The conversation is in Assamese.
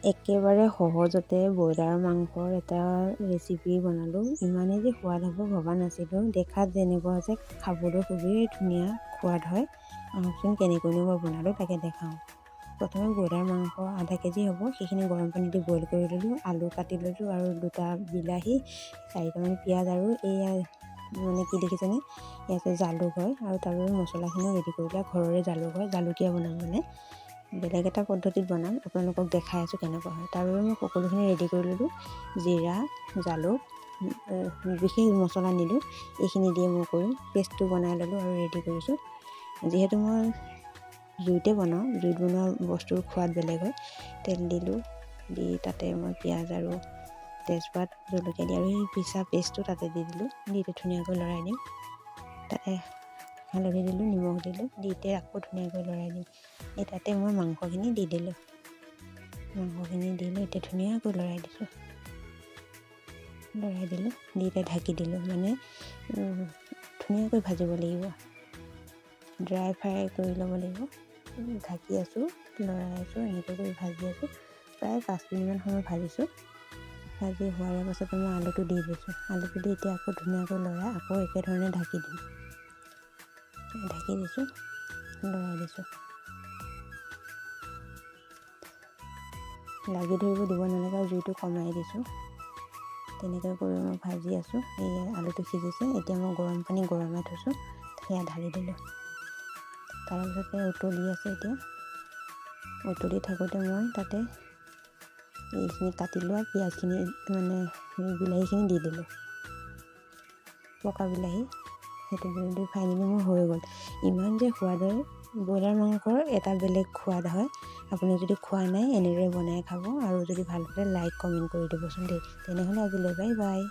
একেবাৰে সহজতে ব্ৰইলাৰ মাংসৰ এটা ৰেচিপি বনালোঁ। ইমানেই যে সোৱাদ হ'ব ভবা নাছিলোঁ। দেখাত যেনেকুৱা আছে খাবলৈ খুবেই ধুনীয়া সোৱাদ হয়। আহকচোন কেনেকৈনো মই বনালোঁ তাকে দেখাওঁ। প্ৰথমে ব্ৰইলাৰ মাংস আধা কেজি হ'ব, সেইখিনি গৰম পানী দি বইল কৰি ল'লোঁ। আলু কাটি ল'লোঁ আৰু 2টা বিলাহী, 4টামান পিঁয়াজ আৰু এয়া মানে কি দেখিছেনে, ইয়াতে জালুক হয় আৰু তাৰ বাবে মছলাখিনিও ৰেডি কৰিলে। ঘৰৰে জালুক হয়, জালুকীয়া বনাম মানে। বেলেগ এটা পদ্ধতিত বনাম, আপোনালোকক দেখাই আছোঁ কেনেকুৱা হয়। তাৰ বাবে মই সকলোখিনি ৰেডি কৰি ল'লোঁ। জিৰা, জালুক, বিশেষ মছলা নিদিওঁ, এইখিনি দিয়ে মই কৰিম। পেষ্টটো বনাই ল'লোঁ আৰু ৰেডি কৰিছোঁ। যিহেতু মই জুইতে বনাওঁ, জুইত বনোৱা বস্তুৰ সোৱাদ বেলেগ হয়। তেল দিলোঁ, দি তাতে মই পিঁয়াজ আৰু তেজপাত, জলকীয়া দি আৰু এই পিছা পেষ্টটো তাতে দি দিলোঁ। দি ধুনীয়াকৈ লৰাই দিম। তাতে হালধি দিলোঁ, নিমখ দিলোঁ, দি এতিয়া আকৌ ধুনীয়াকৈ লৰাই দিম। এই তাতে মই মাংসখিনি দি দিলোঁ। মাংসখিনি দি লৈ এতিয়া ধুনীয়াকৈ লৰাই দিলোঁ। দি এতিয়া ঢাকি দিলোঁ। মানে ধুনীয়াকৈ ভাজিব লাগিব, ড্ৰাই ফ্ৰাই কৰি ল'ব লাগিব। ঢাকি আছোঁ, লৰাই আছোঁ, এনেকৈ কৰি ভাজি আছোঁ। প্ৰায় 5 মিনিটমান সময় ভাজিছোঁ। ভাজি হোৱাৰ পাছতে মই আলুটো দি দিছোঁ। আলুটো দি এতিয়া আকৌ ধুনীয়াকৈ লৰাই আকৌ একেধৰণে ঢাকি দিম। ঢাকি দিছোঁ, লৰাই দিছোঁ। লাগি ধৰিব দিব নালাগে আৰু জুইটো কমাই দিছোঁ। তেনেকৈ কৰি মই ভাজি আছোঁ। এই আলুটো সিজিছে। এতিয়া মই গৰম পানী গৰমাই থৈছোঁ, সেয়া ঢালি দিলোঁ। তাৰপিছতে উতলি আছে। এতিয়া উতলি থাকোঁতে মই তাতে এইখিনি কাটি লোৱা পিঁয়াজখিনি মানে বিলাহীখিনি দি দিলোঁ। পকা বিলাহী সেইটো দি ফ্ৰাই দিলোঁ। মোৰ হৈ গ'ল। ইমান যে সোৱাদ হয়, ব্ৰইলাৰ মাংসৰ এটা বেলেগ সোৱাদ হয়। আপুনি যদি খোৱা নাই এনেদৰে বনাই খাব, আৰু যদি ভাল পালে লাইক কমেণ্ট কৰি দিবচোন দেই। তেনেহ'লে আজিলৈ বাই বাই।